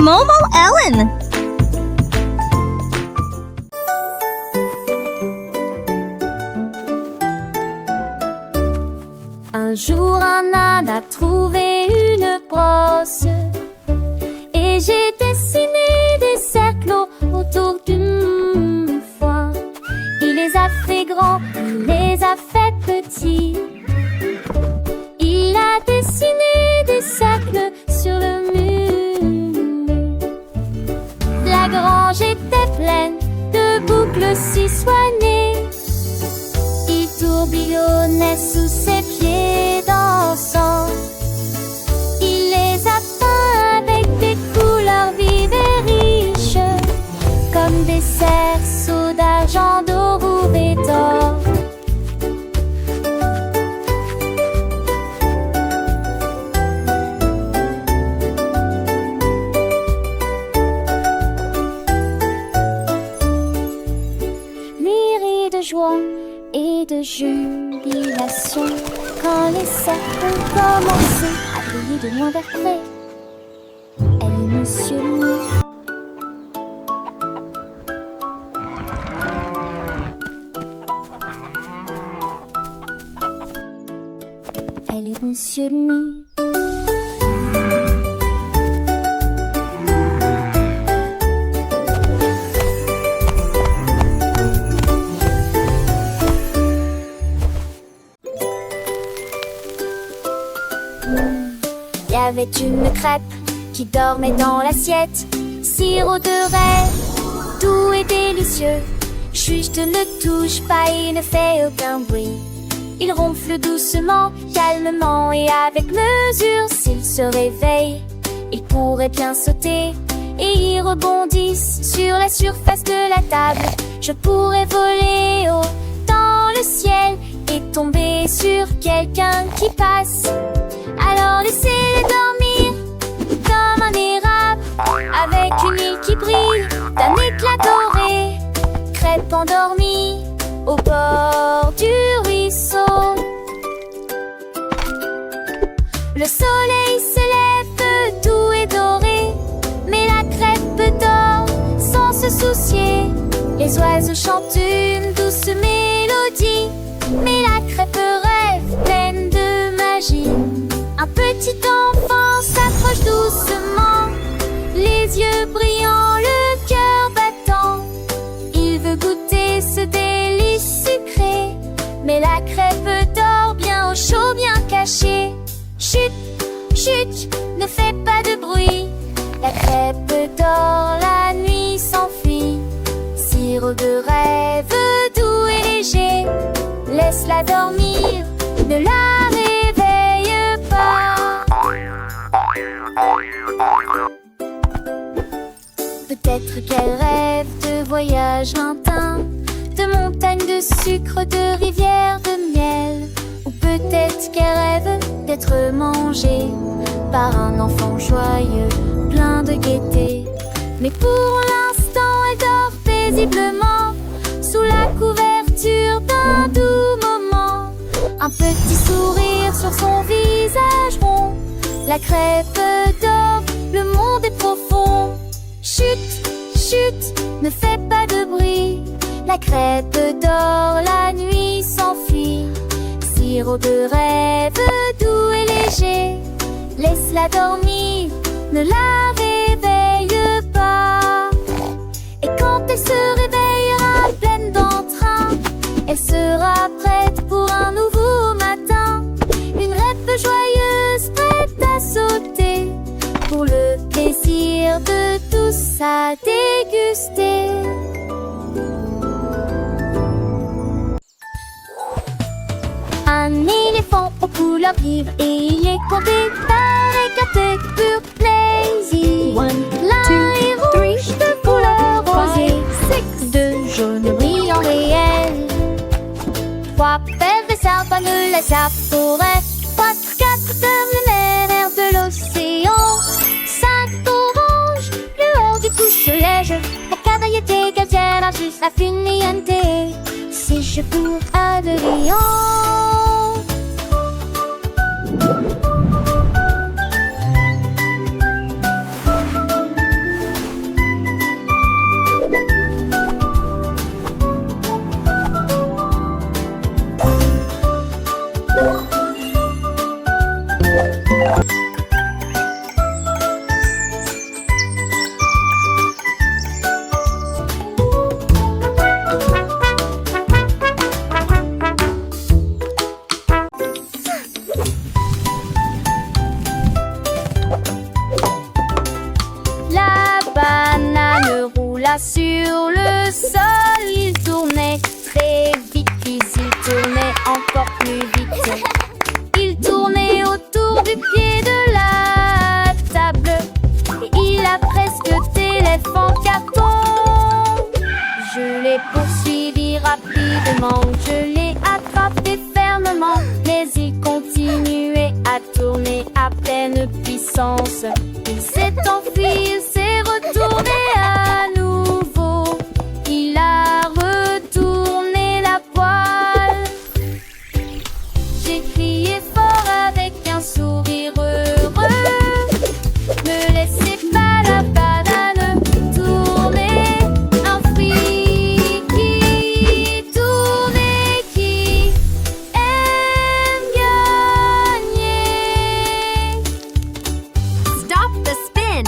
Momo Ellen. Un jour un âne a trouvé une brosse et j'ai dessiné des cercles autour d'une fois. Il les a fait grands, il les a fait petits. Il a dessiné des cercles sur le mur. La grange était pleine de boucles si soignées. Il tourbillonnait sous ses pieds dansant. Il les a peints avec des couleurs vives et riches, comme des cerceaux d'argent, d'or et d'or. Lui rit de joie et de jubilation quand les cercles ont commencé à briller de loin vers près. Elle est Monsieur Mou. Elle est Monsieur Mou. Il y avait une crêpe qui dormait dans l'assiette. Sirop de rêve, doux et délicieux. Juste ne touche pas, il ne fait aucun bruit. Il ronfle doucement, calmement et avec mesure. S'il se réveille, il pourrait bien sauter et il rebondisse sur la surface de la table. Je pourrais voler haut dans le ciel et tomber sur quelqu'un qui passe. Alors laissez-les dormir comme un érable, avec une île qui brille d'un éclat doré. Crêpe endormie au bord du ruisseau. Le soleil se lève doux et doré, mais la crêpe dort sans se soucier. Les oiseaux chantent une douce mélodie, mais la crêpe rêve pleine de magie. Un petit enfant s'approche doucement, les yeux brillants, le cœur battant. Il veut goûter ce délice sucré, mais la crêpe dort bien au chaud, bien cachée. Chut, chut, ne fais pas de bruit. La crêpe dort, la nuit s'enfuit. Sirop de rêve, doux et léger. Laisse-la dormir, ne la réveille pas. Peut-être qu'elle rêve de voyages lointains, de montagnes de sucre, de rivières de miel. Ou peut-être qu'elle rêve d'être mangée par un enfant joyeux, plein de gaieté. Mais pour l'instant, elle dort paisiblement sous la couverture d'un doux moment. Un petit sourire sur son visage rond. La crêpe dort, le monde est profond. Chut, chut, ne fais pas de bruit. La crêpe dort, la nuit s'enfuit. Sirop de rêve, doux et léger. Laisse-la dormir, ne la réveille pas. Et quand elle se réveillera pleine d'entrain, elle sera prête pour un nouveau matin. Une crêpe joyeuse, prête à sauter, pour le plaisir de tous à déguster. Un éléphant aux couleurs vives et il est compté par écarté pur plaisir. One, l'un est rouge de couleur rosée, deux jaunes brillants réels. Trois paires de sapins de la forêt, quatre comme le mer de l'océan. Cinq oranges, lueur du couche-lège, la variété qu'elle tient à juste la finiente. Si je cours à de lions. là sur le sol, il tournait très vite, puis il tournait encore plus vite. Il tournait autour du pied de la table. Il a presque téléphone carton. Je l'ai poursuivi rapidement, je l'ai attrapé fermement, mais il continuait à tourner à pleine puissance. Il s'est enfui, il s'est retourné à nouveau. Il a retourné la poêle. J'ai crié fort avec un sourire heureux. Me laissez pas la banane tourner. Un fruit qui tourne et qui aime gagner. Stop the spin.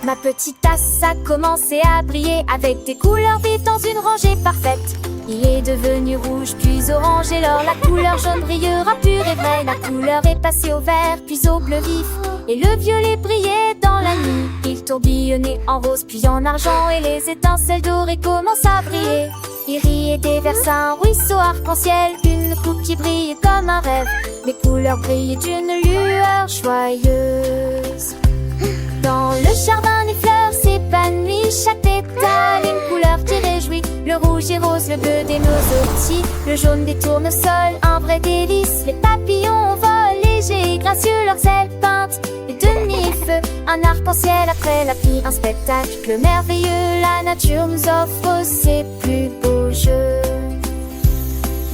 Ma petite tasse a commencé à briller avec des couleurs vives dans une rangée parfaite. Il est devenu rouge puis orange et alors la couleur jaune brillera pure et vraie. La couleur est passée au vert puis au bleu vif et le violet brillait dans la nuit. Il tourbillonnait en rose puis en argent et les étincelles dorées commencent à briller. Il riait déversa un ruisseau arc-en-ciel, une coupe qui brillait comme un rêve. Les couleurs brillaient d'une lueur joyeuse. Dans le jardin, les fleurs s'épanouissent, chaque pétale une couleur qui réjouit. Le rouge et rose, le bleu des myosotis, le jaune des tournesols, un vrai délice. Les papillons volent légers et gracieux, leurs ailes peintes et demi-feu. Un arc-en-ciel après la pluie, un spectacle merveilleux. La nature nous offre ses plus beaux jeux.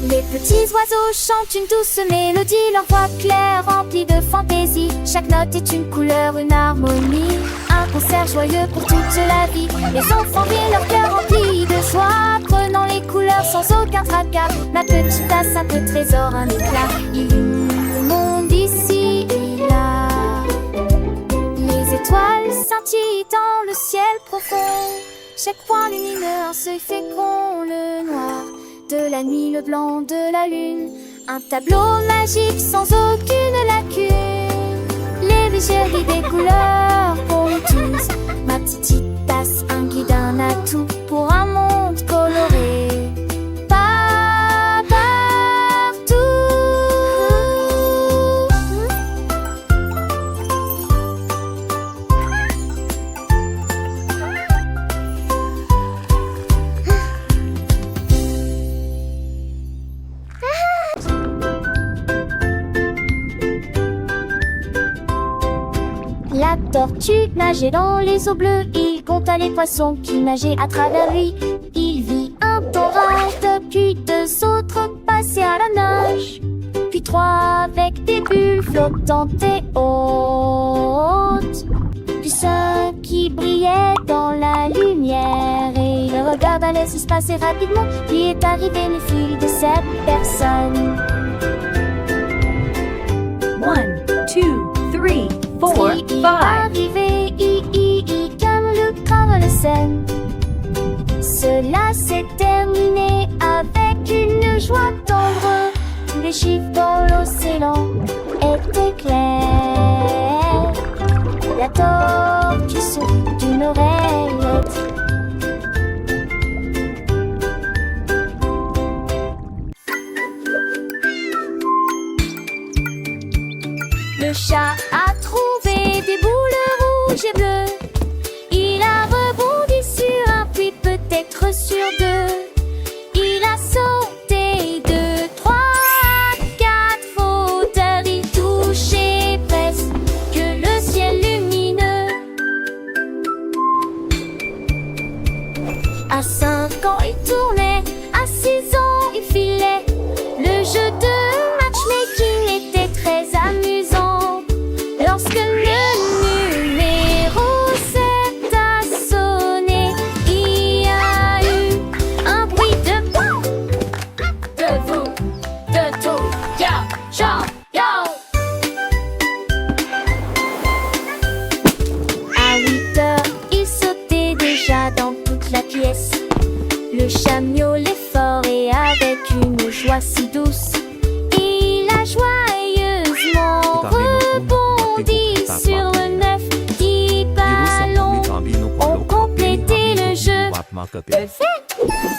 Les petits oiseaux chantent une douce mélodie, leur voix claire remplie de fantaisie. Chaque note est une couleur, une harmonie, un concert joyeux pour toute la vie. Les enfants rient, leur cœur rempli de joie, prenant les couleurs sans aucun tracas. Ma petite tasse, un peu trésor, un éclat, illumine le monde ici et là. Les étoiles scintillent dans le ciel profond, chaque point lumineux, un seuil fécond, le noir de la nuit, le blanc de la lune, un tableau magique sans aucune lacune. Les bijouteries des couleurs pour nous tous. Ma petite tasse, un guide, un atout pour un monde coloré. Pas partout. La tortue nageait dans les eaux bleues, il compta les poissons qui nageaient à travers lui. Il vit un torrent, puis deux autres passer à la nage, puis trois avec des bulles flottantes et hautes, puis cinq qui brillaient dans la lumière. Et il regarda les espaces et rapidement, puis est arrivé le fil de cette personne. 1, 2, 3, 4, 5. Arrivé, comme le crave le Seine. Cela s'est terminé avec une joie tendre. Tous les chiffres dans l'océan étaient clairs. La tortue sourit d'une oreillette. Le chat a trouvé des boules rouges et bleues. Il a rebondi sur un puits, peut-être sur deux. Il a sauté 2, 3, 4 fauteuils. Il touchait presque le ciel lumineux. À 5 ans, il tournait. À 6 ans, il filait. Le jeu de matchmaking était très amusant. Lorsque le numéro copine. Le fait.